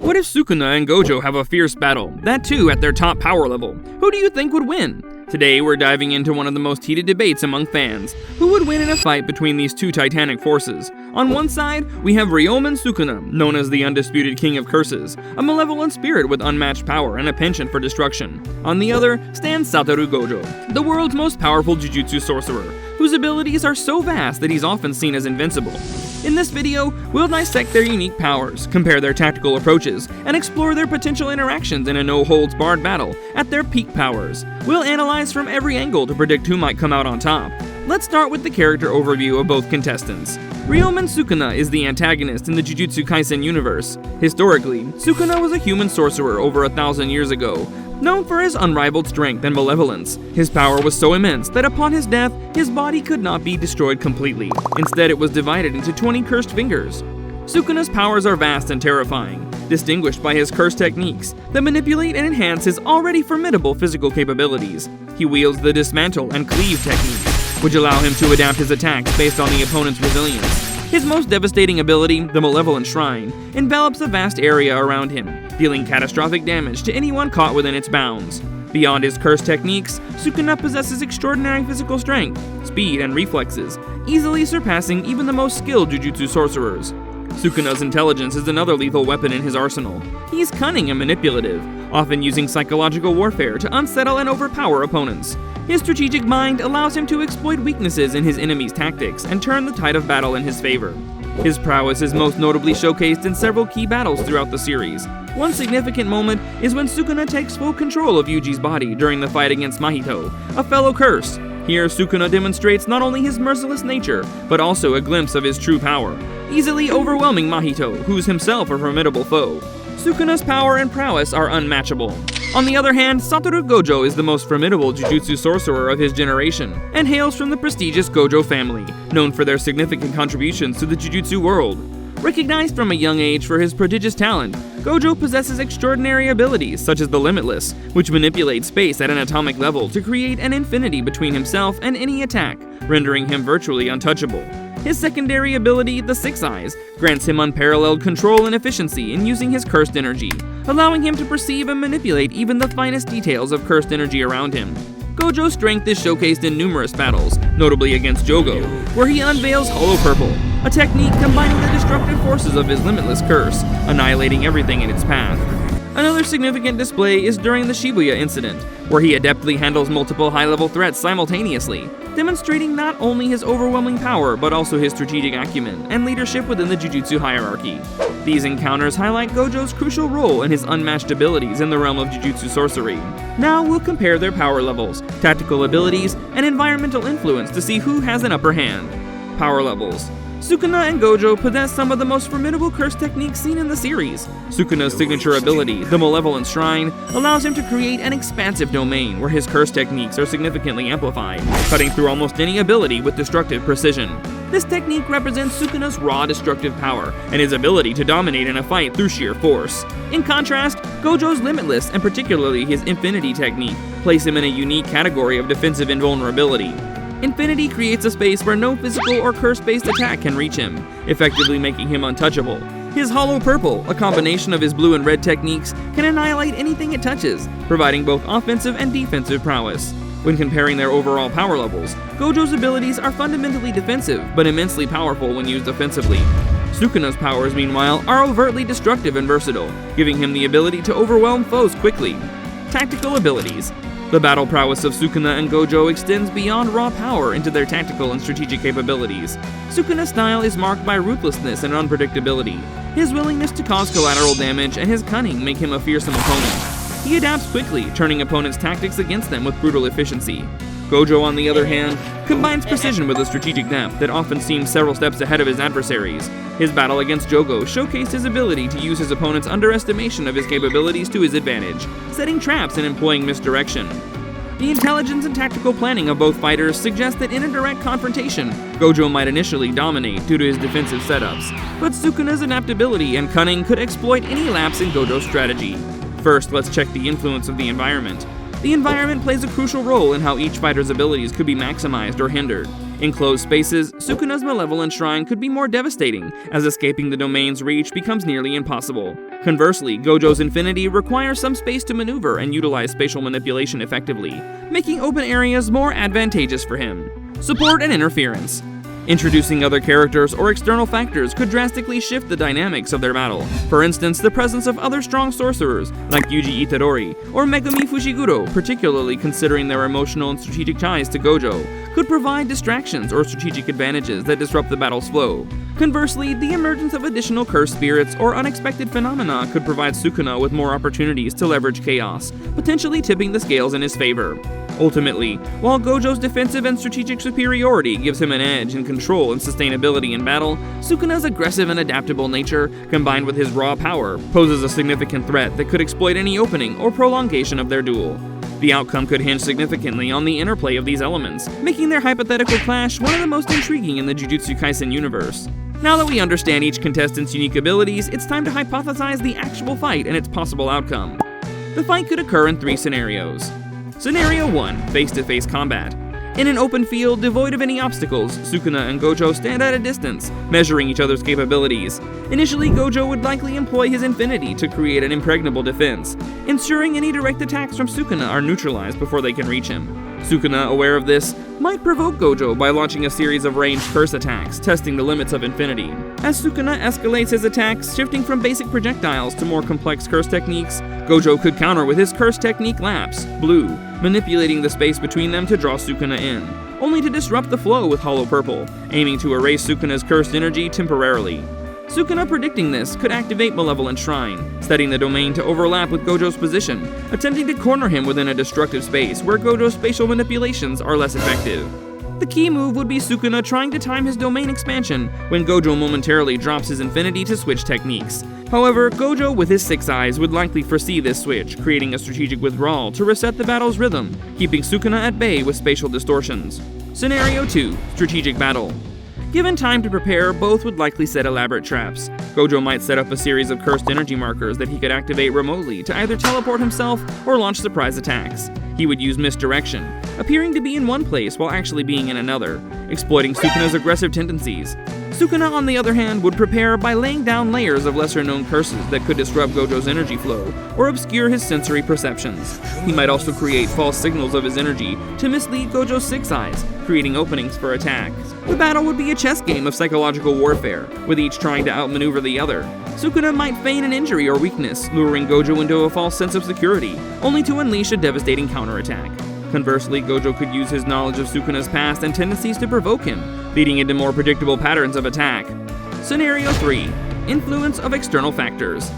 What if Sukuna and Gojo have a fierce battle, that too at their top power level? Who do you think would win? Today we're diving into one of the most heated debates among fans. Who would win in a fight between these two titanic forces? On one side, we have Ryomen Sukuna, known as the undisputed king of curses, a malevolent spirit with unmatched power and a penchant for destruction. On the other stands Satoru Gojo, the world's most powerful jujutsu sorcerer, whose abilities are so vast that he's often seen as invincible. In this video, we'll dissect their unique powers, compare their tactical approaches, and explore their potential interactions in a no-holds-barred battle at their peak powers. We'll analyze from every angle to predict who might come out on top. Let's start with the character overview of both contestants. Ryomen Sukuna is the antagonist in the Jujutsu Kaisen universe. Historically, Sukuna was a human sorcerer over 1,000 years ago, known for his unrivaled strength and malevolence. His power was so immense that upon his death, his body could not be destroyed completely. Instead, it was divided into 20 cursed fingers. Sukuna's powers are vast and terrifying, distinguished by his cursed techniques that manipulate and enhance his already formidable physical capabilities. He wields the dismantle and cleave technique, which allow him to adapt his attacks based on the opponent's resilience. His most devastating ability, the Malevolent Shrine, envelops a vast area around him, dealing catastrophic damage to anyone caught within its bounds. Beyond his cursed techniques, Sukuna possesses extraordinary physical strength, speed, and reflexes, easily surpassing even the most skilled jujutsu sorcerers. Sukuna's intelligence is another lethal weapon in his arsenal. He is cunning and manipulative, often using psychological warfare to unsettle and overpower opponents. His strategic mind allows him to exploit weaknesses in his enemy's tactics and turn the tide of battle in his favor. His prowess is most notably showcased in several key battles throughout the series. One significant moment is when Sukuna takes full control of Yuji's body during the fight against Mahito, a fellow curse. Here, Sukuna demonstrates not only his merciless nature, but also a glimpse of his true power, easily overwhelming Mahito, who's himself a formidable foe. Sukuna's power and prowess are unmatchable. On the other hand, Satoru Gojo is the most formidable jujutsu sorcerer of his generation, and hails from the prestigious Gojo family, known for their significant contributions to the jujutsu world. Recognized from a young age for his prodigious talent, Gojo possesses extraordinary abilities such as the Limitless, which manipulates space at an atomic level to create an infinity between himself and any attack, rendering him virtually untouchable. His secondary ability, the Six Eyes, grants him unparalleled control and efficiency in using his cursed energy, allowing him to perceive and manipulate even the finest details of cursed energy around him. Gojo's strength is showcased in numerous battles, notably against Jogo, where he unveils Hollow Purple, a technique combining the destructive forces of his limitless curse, annihilating everything in its path. Another significant display is during the Shibuya incident, where he adeptly handles multiple high-level threats simultaneously, demonstrating not only his overwhelming power but also his strategic acumen and leadership within the jujutsu hierarchy. These encounters highlight Gojo's crucial role and his unmatched abilities in the realm of jujutsu sorcery. Now we'll compare their power levels, tactical abilities, and environmental influence to see who has an upper hand. Power levels. Sukuna and Gojo possess some of the most formidable curse techniques seen in the series. Sukuna's signature ability, the Malevolent Shrine, allows him to create an expansive domain where his curse techniques are significantly amplified, cutting through almost any ability with destructive precision. This technique represents Sukuna's raw destructive power and his ability to dominate in a fight through sheer force. In contrast, Gojo's Limitless, and particularly his Infinity technique, place him in a unique category of defensive invulnerability. Infinity creates a space where no physical or curse-based attack can reach him, effectively making him untouchable. His Hollow Purple, a combination of his blue and red techniques, can annihilate anything it touches, providing both offensive and defensive prowess. When comparing their overall power levels, Gojo's abilities are fundamentally defensive, but immensely powerful when used offensively. Sukuna's powers, meanwhile, are overtly destructive and versatile, giving him the ability to overwhelm foes quickly. Tactical abilities. The battle prowess of Sukuna and Gojo extends beyond raw power into their tactical and strategic capabilities. Sukuna's style is marked by ruthlessness and unpredictability. His willingness to cause collateral damage and his cunning make him a fearsome opponent. He adapts quickly, turning opponents' tactics against them with brutal efficiency. Gojo, on the other hand, combines precision with a strategic depth that often seems several steps ahead of his adversaries. His battle against Jogo showcased his ability to use his opponent's underestimation of his capabilities to his advantage, setting traps and employing misdirection. The intelligence and tactical planning of both fighters suggest that in a direct confrontation, Gojo might initially dominate due to his defensive setups, but Sukuna's adaptability and cunning could exploit any lapse in Gojo's strategy. First, let's check the influence of the environment. The environment plays a crucial role in how each fighter's abilities could be maximized or hindered. In closed spaces, Sukuna's malevolent shrine could be more devastating, as escaping the domain's reach becomes nearly impossible. Conversely, Gojo's infinity requires some space to maneuver and utilize spatial manipulation effectively, making open areas more advantageous for him. Support and interference. Introducing other characters or external factors could drastically shift the dynamics of their battle. For instance, the presence of other strong sorcerers, like Yuji Itadori or Megumi Fushiguro, particularly considering their emotional and strategic ties to Gojo, could provide distractions or strategic advantages that disrupt the battle's flow. Conversely, the emergence of additional cursed spirits or unexpected phenomena could provide Sukuna with more opportunities to leverage chaos, potentially tipping the scales in his favor. Ultimately, while Gojo's defensive and strategic superiority gives him an edge in control and sustainability in battle, Sukuna's aggressive and adaptable nature, combined with his raw power, poses a significant threat that could exploit any opening or prolongation of their duel. The outcome could hinge significantly on the interplay of these elements, making their hypothetical clash one of the most intriguing in the Jujutsu Kaisen universe. Now that we understand each contestant's unique abilities, it's time to hypothesize the actual fight and its possible outcome. The fight could occur in 3 scenarios. Scenario 1, face-to-face combat. In an open field devoid of any obstacles, Sukuna and Gojo stand at a distance, measuring each other's capabilities. Initially, Gojo would likely employ his infinity to create an impregnable defense, ensuring any direct attacks from Sukuna are neutralized before they can reach him. Sukuna, aware of this, might provoke Gojo by launching a series of ranged curse attacks, testing the limits of infinity. As Sukuna escalates his attacks, shifting from basic projectiles to more complex curse techniques, Gojo could counter with his curse technique Lapse, Blue, manipulating the space between them to draw Sukuna in, only to disrupt the flow with Hollow Purple, aiming to erase Sukuna's cursed energy temporarily. Sukuna, predicting this, could activate Malevolent Shrine, setting the domain to overlap with Gojo's position, attempting to corner him within a destructive space where Gojo's spatial manipulations are less effective. The key move would be Sukuna trying to time his domain expansion when Gojo momentarily drops his infinity to switch techniques. However, Gojo with his 6 eyes would likely foresee this switch, creating a strategic withdrawal to reset the battle's rhythm, keeping Sukuna at bay with spatial distortions. Scenario 2, Strategic Battle. Given time to prepare, both would likely set elaborate traps. Gojo might set up a series of cursed energy markers that he could activate remotely to either teleport himself or launch surprise attacks. He would use misdirection, appearing to be in one place while actually being in another, exploiting Sukuna's aggressive tendencies. Sukuna, on the other hand, would prepare by laying down layers of lesser-known curses that could disrupt Gojo's energy flow or obscure his sensory perceptions. He might also create false signals of his energy to mislead Gojo's 6 eyes, creating openings for attacks. The battle would be a chess game of psychological warfare, with each trying to outmaneuver the other. Sukuna might feign an injury or weakness, luring Gojo into a false sense of security, only to unleash a devastating counterattack. Conversely, Gojo could use his knowledge of Sukuna's past and tendencies to provoke him, leading into more predictable patterns of attack. Scenario 3. Influence of external factors.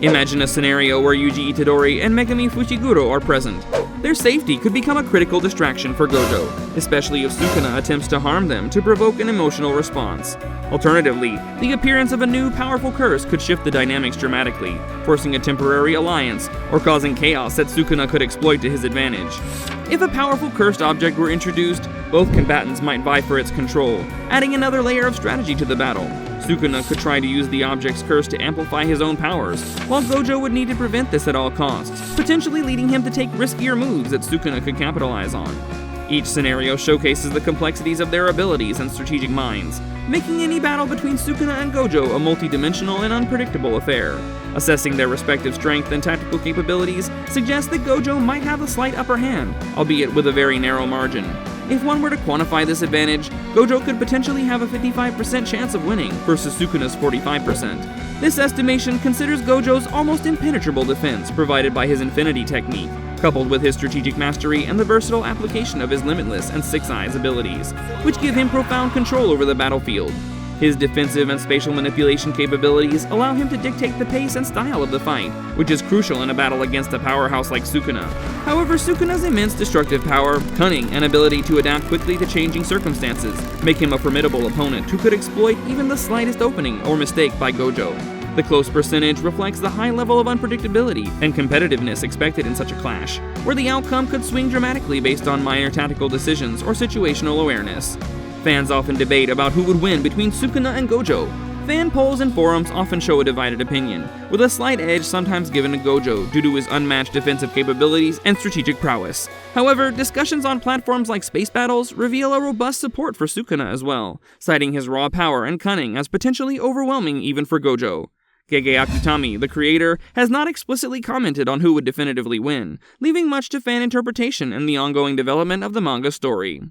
Imagine a scenario where Yuji Itadori and Megumi Fushiguro are present. Their safety could become a critical distraction for Gojo, especially if Sukuna attempts to harm them to provoke an emotional response. Alternatively, the appearance of a new powerful curse could shift the dynamics dramatically, forcing a temporary alliance or causing chaos that Sukuna could exploit to his advantage. If a powerful cursed object were introduced, both combatants might vie for its control, adding another layer of strategy to the battle. Sukuna could try to use the object's curse to amplify his own powers, while Gojo would need to prevent this at all costs, potentially leading him to take riskier moves that Sukuna could capitalize on. Each scenario showcases the complexities of their abilities and strategic minds, making any battle between Sukuna and Gojo a multi-dimensional and unpredictable affair. Assessing their respective strength and tactical capabilities suggests that Gojo might have a slight upper hand, albeit with a very narrow margin. If one were to quantify this advantage, Gojo could potentially have a 55% chance of winning versus Sukuna's 45%. This estimation considers Gojo's almost impenetrable defense provided by his Infinity technique, coupled with his strategic mastery and the versatile application of his Limitless and Six Eyes abilities, which give him profound control over the battlefield. His defensive and spatial manipulation capabilities allow him to dictate the pace and style of the fight, which is crucial in a battle against a powerhouse like Sukuna. However, Sukuna's immense destructive power, cunning, and ability to adapt quickly to changing circumstances make him a formidable opponent who could exploit even the slightest opening or mistake by Gojo. The close percentage reflects the high level of unpredictability and competitiveness expected in such a clash, where the outcome could swing dramatically based on minor tactical decisions or situational awareness. Fans often debate about who would win between Sukuna and Gojo. Fan polls and forums often show a divided opinion, with a slight edge sometimes given to Gojo due to his unmatched defensive capabilities and strategic prowess. However, discussions on platforms like Space Battles reveal a robust support for Sukuna as well, citing his raw power and cunning as potentially overwhelming even for Gojo. Gege Akutami, the creator, has not explicitly commented on who would definitively win, leaving much to fan interpretation in the ongoing development of the manga story.